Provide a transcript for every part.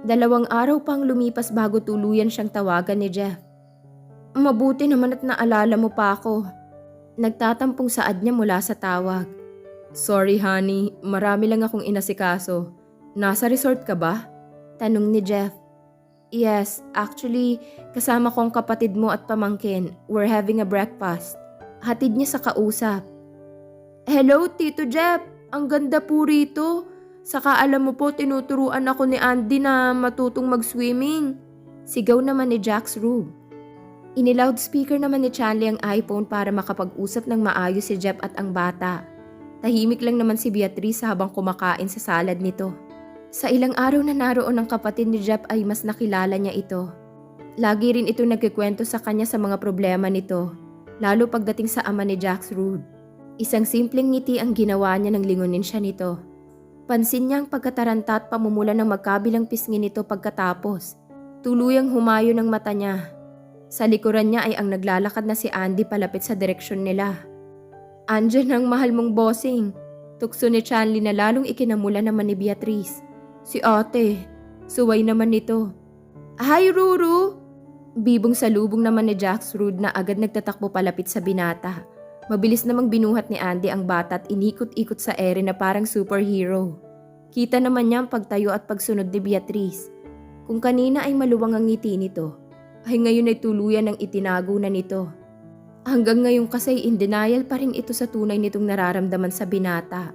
2 araw pang lumipas bago tuluyan siyang tawagan ni Jeff. Mabuti naman at naalala mo pa ako. Nagtatampong saad niya mula sa tawag. Sorry honey, marami lang akong inasikaso. Nasa resort ka ba? Tanong ni Jeff. Yes, actually, kasama ko ang kapatid mo at pamangkin. We're having a breakfast. Hatid niya sa kausap. Hello, Tito Jeff. Ang ganda po rito. Saka alam mo po, tinuturuan ako ni Andy na matutong mag-swimming. Sigaw naman ni Jax Rube. Ini-loudspeaker naman ni Chanley ang iPhone para makapag-usap ng maayos si Jeff at ang bata. Tahimik lang naman si Beatrice habang kumakain sa salad nito. Sa ilang araw na naroon ang kapatid ni Jeff ay mas nakilala niya ito. Lagi rin ito nagkikwento sa kanya sa mga problema nito, lalo pagdating sa ama ni Jax Rube. Isang simpleng ngiti ang ginawa niya nang lingunin siya nito. Pansin niya ang pagkataranta at pamumula ng magkabilang pisngi nito pagkatapos. Tuluyang humayo ng mata niya. Sa likuran niya ay ang naglalakad na si Andy palapit sa direksyon nila. Andyan ang mahal mong bossing. Tukso ni Chanley na lalong ikinamula naman ni Beatrice. Si ate, suway naman nito. Hi Ruru! Bibong salubong naman ni Jax Rude na agad nagtatakbo palapit sa binata. Mabilis namang binuhat ni Andy ang bata at inikot-ikot sa ere na parang superhero. Kita naman niya ang pagtayo at pagsunod ni Beatrice. Kung kanina ay maluwang ang ngiti nito, ay ngayon ay tuluyan ng itinago na nito. Hanggang ngayon kasi in denial pa rin ito sa tunay nitong nararamdaman sa binata.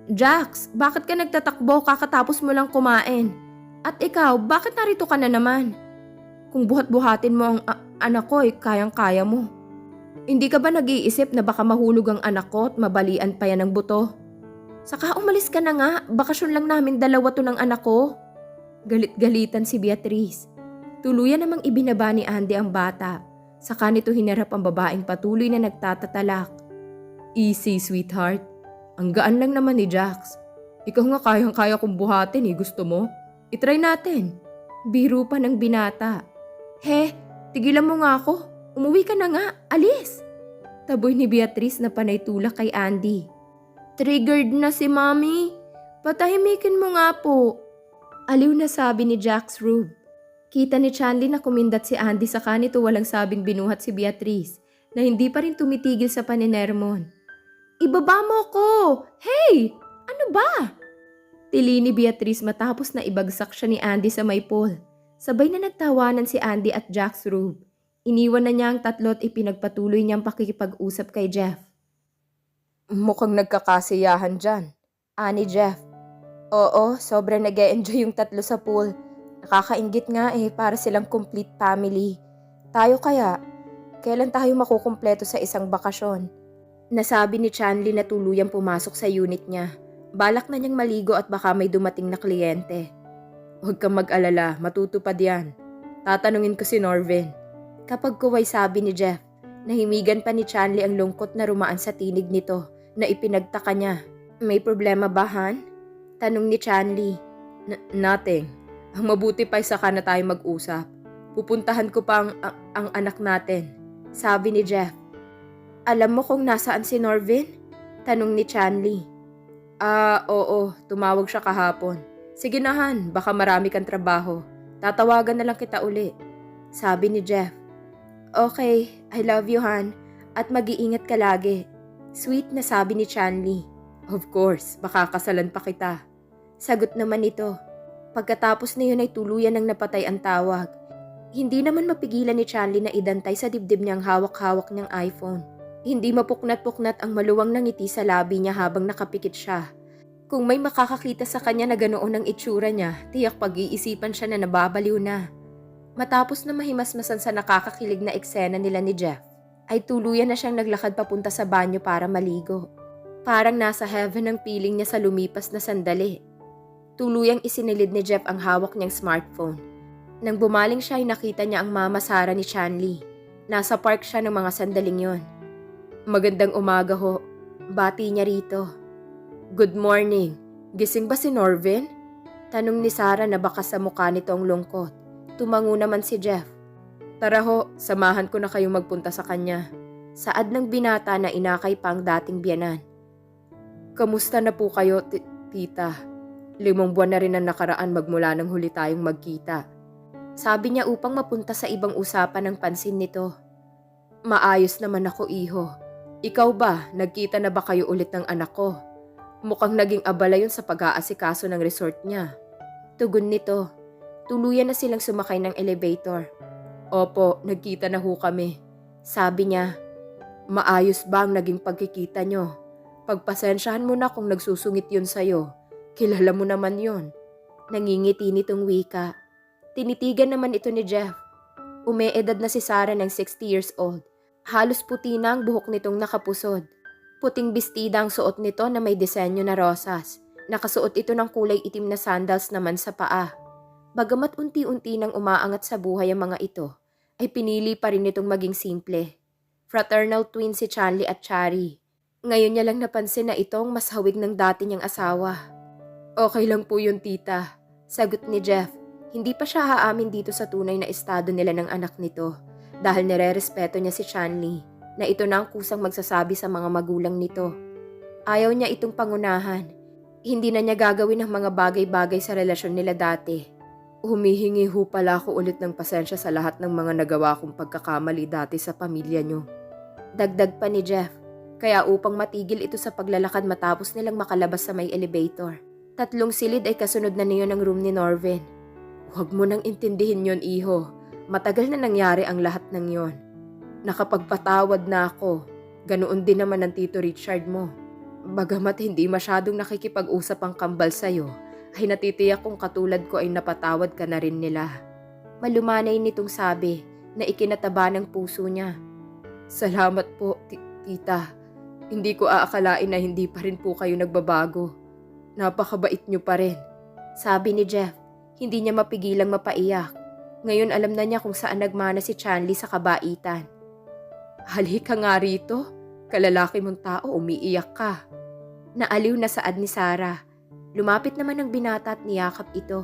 Jax, bakit ka nagtatakbo kakatapos mo lang kumain? At ikaw, bakit narito ka na naman? Kung buhat-buhatin mo ang anak ko ay kayang-kaya mo. Hindi ka ba nag-iisip na baka mahulog ang anak ko at mabalian pa yan ng buto? Saka umalis ka na nga, bakasyon lang namin 2 to ng anak ko. Galit-galitan si Beatrice. Tuluyan namang ibinaba ni Andy ang bata. Saka nito hinarap ang babaeng patuloy na nagtatatalak. Easy, sweetheart. Ang gaan lang naman ni Jax. Ikaw nga kayang-kaya kong buhatin gusto mo? Itry natin. Biro pa ng binata. He, tigilan mo nga ako. Umuwi ka na nga, alis. Taboy ni Beatrice na panay tulak kay Andy. Triggered na si Mommy. Patahimikin mo nga po. Aliw na sabi ni Jax Rube. Kita ni Chanley na kumindat si Andy sa kanito walang sabing binuhat si Beatrice na hindi pa rin tumitigil sa paninermon. Ibaba mo ko! Hey! Ano ba? Tili ni Beatrice matapos na ibagsak siya ni Andy sa may pool. Sabay na nagtawanan si Andy at Jax Rube. Iniwan na niya ang tatlo at ipinagpatuloy niyang pakikipag-usap kay Jeff. Mukhang nagkakasiyahan dyan. Ani Jeff. Oo, sobrang nag-e-enjoy yung tatlo sa pool. Nakakainggit nga para silang complete family. Tayo kaya, kailan tayo makukumpleto sa isang bakasyon? Nasabi ni Chanley na tuluyang pumasok sa unit niya. Balak na niyang maligo at baka may dumating na kliyente. Huwag kang mag-alala, matutupad yan. Tatanungin ko si Norvin. Kapag kuway sabi ni Jeff, nahimigan pa ni Chanley ang lungkot na rumaan sa tinig nito na ipinagtaka niya. May problema ba, Han? Tanong ni Chanley. Nothing. Ang mabuti pa saka na tayo mag-usap. Pupuntahan ko pa ang anak natin. Sabi ni Jeff. Alam mo kung nasaan si Norvin? Tanong ni Chanley. Oo, tumawag siya kahapon. Sige na Han, baka marami kang trabaho. Tatawagan na lang kita uli. Sabi ni Jeff. Okay, I love you Han, at mag-iingat ka lagi. Sweet na sabi ni Chanley. Of course, baka kasalan pa kita. Sagot naman ito. Pagkatapos na yun ay tuluyan ng napatay ang tawag. Hindi naman mapigilan ni Chanley na idantay sa dibdib niyang hawak-hawak niyang iPhone. Hindi mapuknat-puknat ang maluwang na ngiti sa labi niya habang nakapikit siya. Kung may makakakita sa kanya na ganoon ang itsura niya, tiyak pag-iisipan siya na nababaliw na. Matapos na mahimasmasan sa nakakakilig na eksena nila ni Jeff, ay tuluyan na siyang naglakad papunta sa banyo para maligo. Parang nasa heaven ang feeling niya sa lumipas na sandali. Tuluyang isinilid ni Jeff ang hawak niyang smartphone. Nang bumaling siya ay nakita niya ang mama Sara ni Chanley. Nasa park siya ng mga sandaling yon. Magandang umaga ho. Bati niya rito. Good morning. Gising ba si Norvin? Tanong ni Sara na baka sa mukha nito ang lungkot. Tumango naman si Jeff. Tara ho, samahan ko na kayong magpunta sa kanya. Saad ng binata na inakay pa ang dating biyanan. Kamusta na po kayo, tita? 5 buwan na rin ang nakaraan magmula nang huli tayong magkita. Sabi niya upang mapunta sa ibang usapan ng pansin nito. Maayos naman ako, iho. Ikaw ba, nagkita na ba kayo ulit ng anak ko? Mukhang naging abala yun sa pag-aasikaso ng resort niya. Tugon nito. Tuluyan na silang sumakay ng elevator. Opo, nagkita na ho kami. Sabi niya, maayos ba ang naging pagkikita nyo? Pagpasensyahan mo na kung nagsusungit yun sa'yo. Kilala mo naman yun. Nangingiti nitong wika. Tinitigan naman ito ni Jeff. Umeedad na si Sarah ng 60 years old. Halos puti na ang buhok nitong nakapusod. Puting bestida ang suot nito na may disenyo na rosas. Nakasuot ito ng kulay itim na sandals naman sa paa. Bagamat unti-unti nang umaangat sa buhay ang mga ito, ay pinili pa rin itong maging simple. Fraternal twin si Chanley at Chari. Ngayon niya lang napansin na itong mas hawig ng dati niyang asawa. Okay lang po yun, tita. Sagot ni Jeff. Hindi pa siya haamin dito sa tunay na estado nila ng anak nito dahil nire-respeto niya si Chanley na ito na ang kusang magsasabi sa mga magulang nito. Ayaw niya itong pangunahan. Hindi na niya gagawin ang mga bagay-bagay sa relasyon nila dati. Humihingi ho pala ako ulit ng pasensya sa lahat ng mga nagawa kong pagkakamali dati sa pamilya niyo. Dagdag pa ni Jeff. Kaya upang matigil ito sa paglalakad matapos nilang makalabas sa may elevator. 3 silid ay kasunod na niyo ng room ni Norvin. Huwag mo nang intindihin yon, iho. Matagal na nangyari ang lahat ng yon. Nakapagpatawad na ako. Ganoon din naman ang Tito Richard mo. Bagamat hindi masyadong nakikipag-usap ang kambal sa'yo, ay natitiyak kung katulad ko ay napatawad ka na rin nila. Malumanay nitong sabi na ikinataba ng puso niya. Salamat po, tita. Hindi ko aakalain na hindi pa rin po kayo nagbabago. Napakabait niyo pa rin. Sabi ni Jeff. Hindi niya mapigilang mapaiyak. Ngayon alam na niya kung saan nagmana si Chanley sa kabaitan. Halika nga rito. Kalalaki mong tao, umiiyak ka. Naaliw na saad ni Sarah. Lumapit naman ang binata at niyakap ito.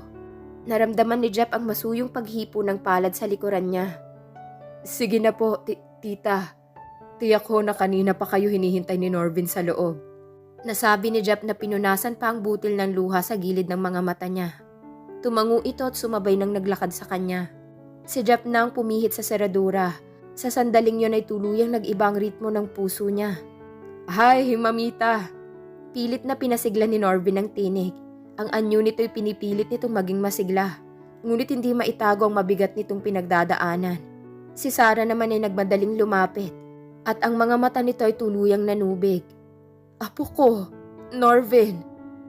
Naramdaman ni Jeff ang masuyong paghipo ng palad sa likuran niya. Sige na po, tita. Tiyak ko na kanina pa kayo hinihintay ni Norvin sa loob. Nasabi ni Jeff na pinunasan pa ang butil ng luha sa gilid ng mga mata niya. Tumango ito at sumabay nang naglakad sa kanya. Si Jeff na ang pumihit sa seradura. Sa sandaling yon ay tuluyang nag-ibang ritmo ng puso niya. Hi, mamita! Pilit na pinasigla ni Norvin ang tinig. Ang anyo nito'y pinipilit nitong maging masigla. Ngunit hindi maitago ang mabigat nitong pinagdadaanan. Si Sarah naman ay nagmadaling lumapit. At ang mga mata nito ay tuluyang nanubig. Apo ko, Norvin!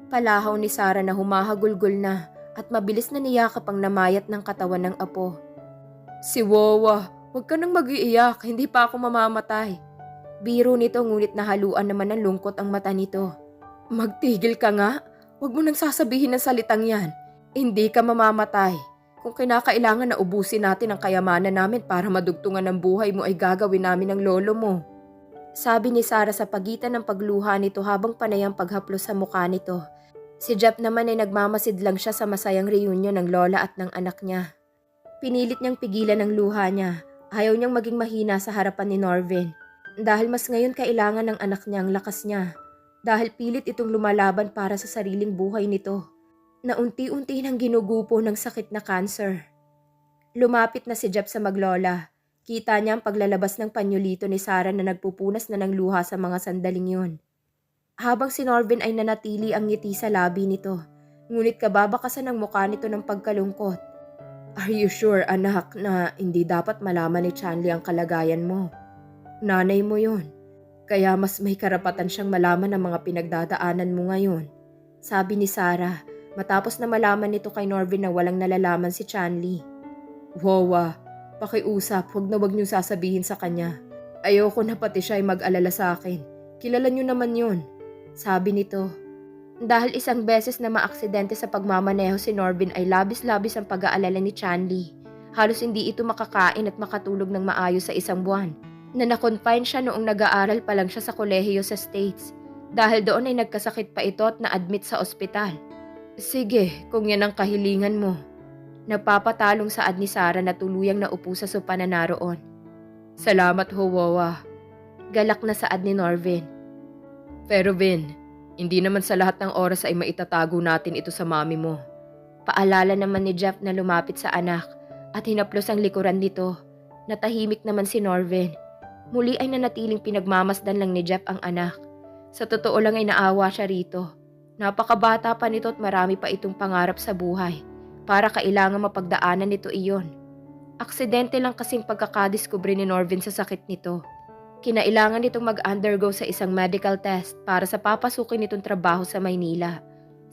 Palahaw ni Sarah na humahagulgol na. At mabilis na niyakap ang namayat ng katawan ng apo. Si Wawa, huwag ka nang mag-iiyak, hindi pa ako mamamatay. Biro nito ngunit nahaluan naman ng lungkot ang mata nito. Magtigil ka nga, huwag mo nang sasabihin ng salitang yan. Hindi ka mamamatay. Kung kinakailangan na ubusin natin ang kayamanan namin para madugtungan ng buhay mo ay gagawin namin ng lolo mo. Sabi ni Sarah sa pagitan ng pagluha nito habang panay ang paghaplos sa mukha nito. Si Jeff naman ay nagmamasid lang siya sa masayang reunion ng lola at ng anak niya. Pinilit niyang pigilan ang luha niya. Ayaw niyang maging mahina sa harapan ni Norvin. Dahil mas ngayon kailangan ng anak niya ang lakas niya. Dahil pilit itong lumalaban para sa sariling buhay nito. Na unti-unti nang ginugupo ng sakit na cancer. Lumapit na si Jeff sa maglola. Kita niya ang paglalabas ng panyolito ni Sarah na nagpupunas na ng luha sa mga sandaling yun. Habang si Norvin ay nanatili ang ngiti sa labi nito, ngunit kababakasan ang mukha nito ng pagkalungkot. Are you sure, anak, na hindi dapat malaman ni Chanley ang kalagayan mo? Nanay mo yun. Kaya mas may karapatan siyang malaman ang mga pinagdadaanan mo ngayon. Sabi ni Sarah, matapos na malaman nito kay Norvin na walang nalalaman si Chanley. Wawa, pakiusap, huwag niyong sasabihin sa kanya. Ayoko na pati siya ay mag-alala sa akin. Kilala niyo naman yun. Sabi nito. Dahil isang beses na maaksidente sa pagmamaneho si Norvin ay labis-labis ang pag-aalala ni Chanley. Halos hindi ito makakain at makatulog ng maayos sa 1 buwan. Na na-confine siya noong nag-aaral pa lang siya sa kolehiyo sa States. Dahil doon ay nagkasakit pa ito at na-admit sa ospital. Sige, kung yan ang kahilingan mo. Nagpapatalong saad ni Sarah na tuluyang naupo sa sopa na naroon. Salamat ho, Wawa. Galak na saad ni Norvin. Pero Vin, Hindi naman sa lahat ng oras ay maitatago natin ito sa mami mo. Paalala naman ni Jeff na lumapit sa anak at hinaplos ang likuran nito. Natahimik naman si Norvin. Muli ay nanatiling pinagmamasdan lang ni Jeff ang anak. Sa totoo lang ay naawa siya rito. Napakabata pa nito at marami pa itong pangarap sa buhay. Para kailangan mapagdaanan nito iyon. Aksidente lang kasing pagkakadiskubre ni Norvin sa sakit nito. Kinailangan nitong mag-undergo sa isang medical test para sa papasukin nitong trabaho sa Maynila.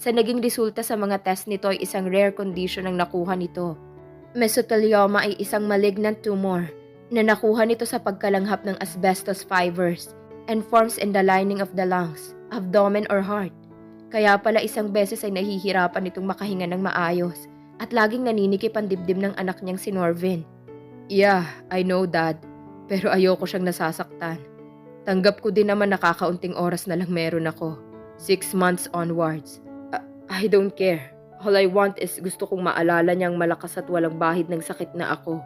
Sa naging resulta sa mga test nito ay isang rare condition ang nakuha nito. Mesothelioma ay isang malignant tumor na nakuha nito sa pagkalanghap ng asbestos fibers and forms in the lining of the lungs, abdomen or heart. Kaya pala isang beses ay nahihirapan nitong makahinga ng maayos at laging naninikip ang dibdib ng anak niyang si Norvin. Yeah, I know Dad. Pero ayoko siyang nasasaktan. Tanggap ko din naman nakakaunting oras na lang meron ako. 6 months onwards. I don't care. All I want is gusto kong maalala niyang malakas at walang bahid ng sakit na ako.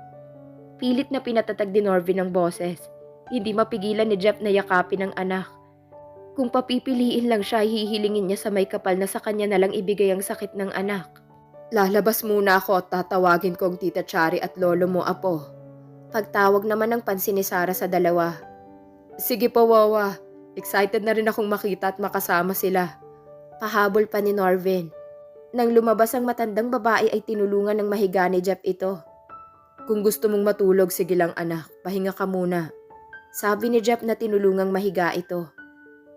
Pilit na pinatatag din Norvin ang boses. Hindi mapigilan ni Jeff na yakapin ang anak. Kung papipiliin lang siya, hihilingin niya sa may kapal na sa kanya na lang ibigay ang sakit ng anak. Lalabas muna ako at tatawagin ko ang Tita Chari at lolo mo, apo. Pagtawag naman ng pansin ni Sarah sa dalawa. Sige po, Wawa. Excited na rin akong makita at makasama sila. Pahabol pa ni Norvin. Nang lumabas ang matandang babae ay tinulungan ng mahiga ni Jeff ito. Kung gusto mong matulog, sige lang anak, pahinga ka muna. Sabi ni Jeff na tinulungang mahiga ito.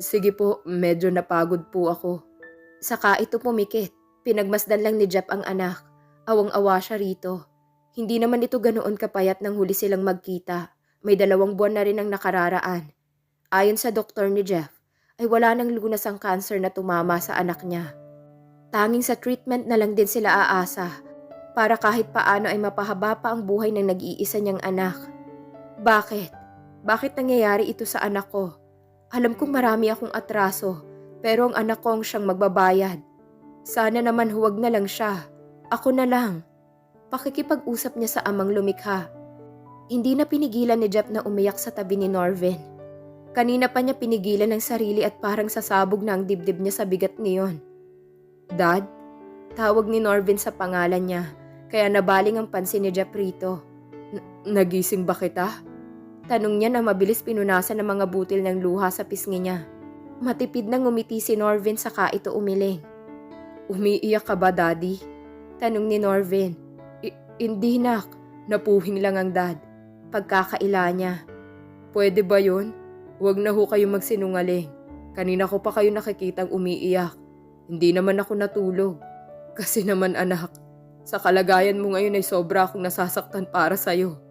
Sige po, medyo napagod po ako. Saka ito pumikit. Pinagmasdan lang ni Jeff ang anak. Awang-awa siya rito. Hindi naman ito ganoon kapayat nang huli silang magkita. May 2 buwan na rin ang nakararaan. Ayon sa doktor ni Jeff, ay wala nang lunas ang cancer na tumama sa anak niya. Tanging sa treatment na lang din sila aasa para kahit paano ay mapahaba pa ang buhay ng nag-iisa niyang anak. Bakit? Bakit nangyayari ito sa anak ko? Alam kong marami akong atraso, pero ang anak ko ang siyang magbabayad. Sana naman huwag na lang siya. Ako na lang. Pakikipag-usap niya sa amang lumikha. Hindi na pinigilan ni Jeff na umiyak sa tabi ni Norvin. Kanina pa niya pinigilan ang sarili at parang sasabog na ang dibdib niya sa bigat niyon. Dad? Tawag ni Norvin sa pangalan niya, kaya nabaling ang pansin ni Jeff rito. Nagising ba kita? Tanong niya na mabilis pinunasan ng mga butil ng luha sa pisngi niya. Matipid na ngumiti si Norvin saka ito umiling. Umiiyak ka ba, Daddy? Tanong ni Norvin. Hindi nak, napuhing lang ang dad. Pagkakaila niya. Pwede ba yun? Huwag na ho kayo magsinungaling. Kanina ko pa kayo nakikitang umiiyak. Hindi naman ako natulog. Kasi naman anak, sa kalagayan mo ngayon ay sobra akong nasasaktan para sa'yo.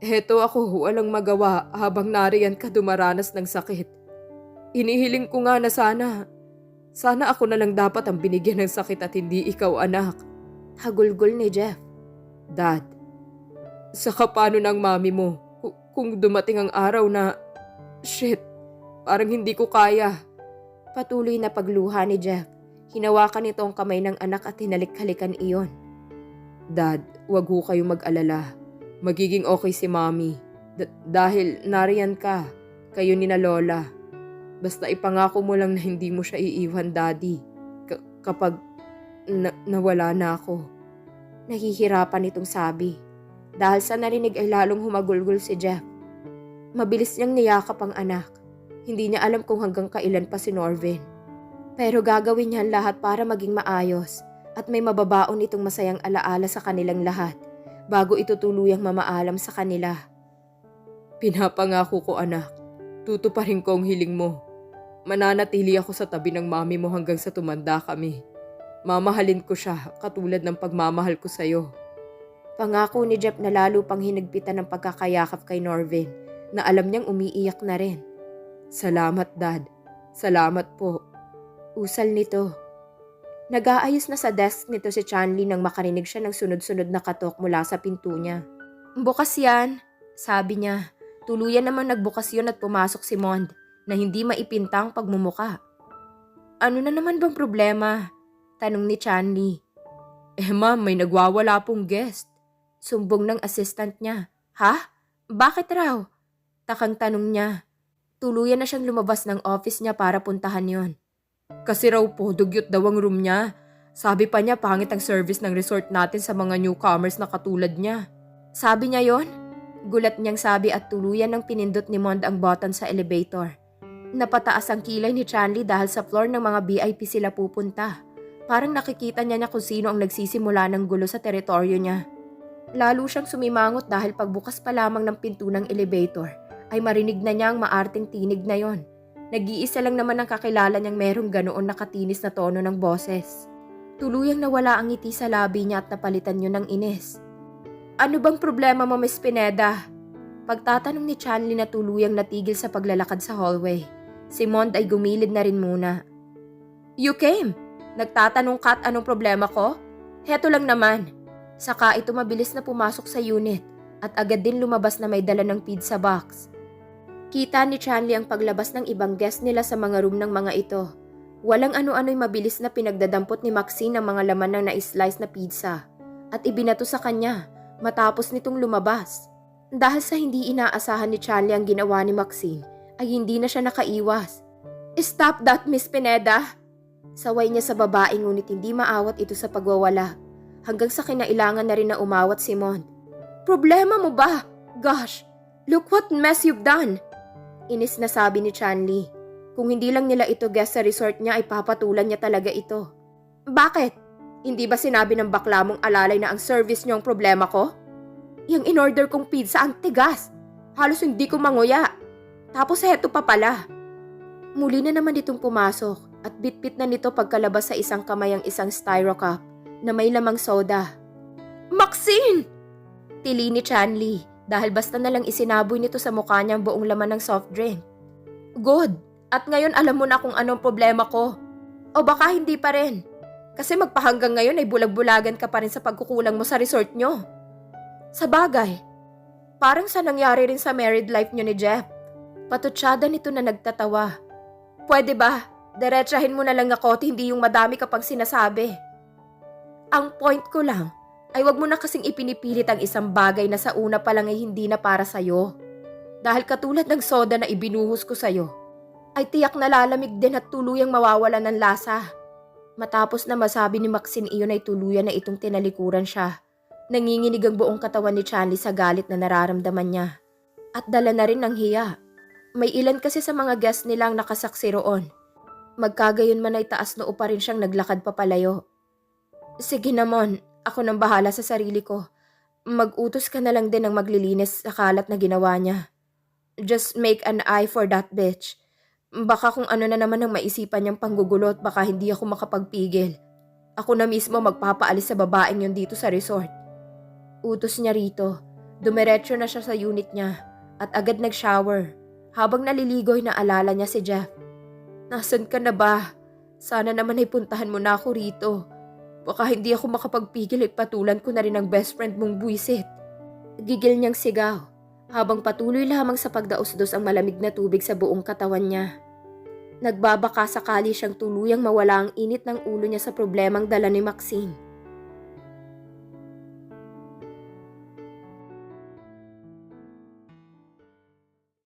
Heto ako, walang magawa habang nariyan ka dumaranas ng sakit. Inihiling ko nga na sana ako na lang dapat ang binigyan ng sakit at hindi ikaw anak. Hagulgol ni Jeff. Dad, saka paano ng mami mo kung dumating ang araw na, shit, parang hindi ko kaya. Patuloy na pagluha ni Jeff. Hinawakan nito ang kamay ng anak at hinalik-halikan iyon. Dad, wag ho kayo mag-alala. Magiging okay si mami. Dahil nariyan ka, kayo ni na lola. Basta ipangako mo lang na hindi mo siya iiwan, Daddy. Kapag nawala na ako. Nahihirapan itong sabi. Dahil sa narinig ay lalong humagulgol si Jeff. Mabilis niyang niyakap ang anak. Hindi niya alam kung hanggang kailan pa si Norvin. Pero gagawin niya ang lahat para maging maayos at may mababaon itong masayang alaala sa kanilang lahat bago ito tuluyang mamaalam sa kanila. Pinapangako ko anak, tutuparin ko ang hiling mo. Mananatili ako sa tabi ng mami mo hanggang sa tumanda kami. Mamahalin ko siya katulad ng pagmamahal ko sa'yo. Pangako ni Jeff na lalo pang hinagpitan ng pagkakayakap kay Norvin na alam niyang umiiyak na rin. Salamat, Dad. Salamat po. Usal nito. Nag-aayos na sa desk nito si Chanli nang makarinig siya ng sunod-sunod na katok mula sa pinto niya. Bukas yan, sabi niya. Tuluyan naman nagbukas yun at pumasok si Mond na hindi maipintang pagmumuka. Ano na naman bang problema? Tanong ni Chanli. Ma'am, may nagwawala pong guest. Sumbong ng assistant niya. Ha? Bakit raw? Takang tanong niya. Tuluyan na siyang lumabas ng office niya para puntahan yon. Kasi raw po, dugyot daw ang room niya. Sabi pa niya pangit ang service ng resort natin sa mga newcomers na katulad niya. Sabi niya yon? Gulat niyang sabi at tuluyan ng pinindot ni Mond ang button sa elevator. Napataas ang kilay ni Chanli dahil sa floor ng mga VIP sila pupunta. Parang nakikita niya kung sino ang nagsisimula ng gulo sa teritoryo niya. Lalo siyang sumimangot dahil pagbukas pa lamang ng pinto ng elevator ay marinig na niya ang maarting tinig na yon. Nag-iisa lang naman ang kakilala niyang merong ganoon nakatinis na tono ng boses. Tuluyang nawala ang ngiti sa labi niya at napalitan yun ng inis. Ano bang problema mo, Miss Pineda? Pagtatanong ni Chanli na tuluyang natigil sa paglalakad sa hallway. Si Mond ay gumilid na rin muna. You came? Nagtatanong ka at anong problema ko? Heto lang naman. Saka ito mabilis na pumasok sa unit at agad din lumabas na may dala ng pizza box. Kita ni Chanli ang paglabas ng ibang guest nila sa mga room ng mga ito. Walang ano-ano'y mabilis na pinagdadampot ni Maxine ang mga laman ng na-slice na pizza at ibinato sa kanya matapos nitong lumabas. Dahil sa hindi inaasahan ni Chanli ang ginawa ni Maxine, ay hindi na siya nakaiwas. Stop that, Miss Pineda! Saway niya sa babae ngunit hindi maawat ito sa pagwawala. Hanggang sa kinailangan na rin na umawat si Mond. Problema mo ba? Gosh, look what mess you've done! Inis na sabi ni Chanli. Kung hindi lang nila ito guest sa resort niya ay papatulan niya talaga ito. Bakit? Hindi ba sinabi ng bakla mong alalay na ang service niyo ang problema ko? Yung in-order kong pizza ang tigas. Halos hindi ko manguya. Tapos heto pa pala. Muli na naman itong pumasok at bitbit na nito pagkalabas sa isang kamay ang isang styro cup na may lamang soda. Maxine! Tili ni Chanli dahil basta na lang isinaboy nito sa mukha niya ang buong laman ng soft drink. Good. At ngayon alam mo na kung anong problema ko. O baka hindi pa rin. Kasi magpahanggang ngayon ay bulag-bulagan ka pa rin sa pagkukulang mo sa resort nyo. Sa bagay, parang sa nangyari rin sa married life nyo ni Jeff. Patutsada nito na nagtatawa. Pwede ba? Diretsahin mo na lang ako at hindi yung madami ka pang sinasabi. Ang point ko lang ay wag mo na kasing ipinipilit ang isang bagay na sa una pa lang ay hindi na para sa'yo. Dahil katulad ng soda na ibinuhos ko sa'yo, ay tiyak na lalamig din at tuluyang mawawala ng lasa. Matapos na masabi ni Maxine iyon ay tuluyan na itong tinalikuran siya. Nanginginig ang buong katawan ni Chanli sa galit na nararamdaman niya. At dala na rin ng hiya. May ilan kasi sa mga guest nilang nakasaksi roon. Magkagayon man ay taas noo pa rin siyang naglakad papalayo. Sige naman, ako nang bahala sa sarili ko. Mag-utos ka na lang din ng maglilinis sa kalat na ginawa niya. Just make an eye for that bitch. Baka kung ano na naman ang maisipan niyang panggugulo at baka hindi ako makapagpigil. Ako na mismo magpapaalis sa babaeng yun dito sa resort. Utos niya rito. Dumiretso na siya sa unit niya at agad nag-shower. Habang naliligoy na alala niya si Jeff. Nasaan ka na ba? Sana naman ay puntahan mo na ako rito. Baka hindi ako makapagpigil at patulan ko na rin ang best friend mong buwisit. Gigil niyang sigaw habang patuloy lamang sa pagdaos-dos ang malamig na tubig sa buong katawan niya. Nagbabaka sakali siyang tuluyang mawala ang init ng ulo niya sa problemang dala ni Maxine.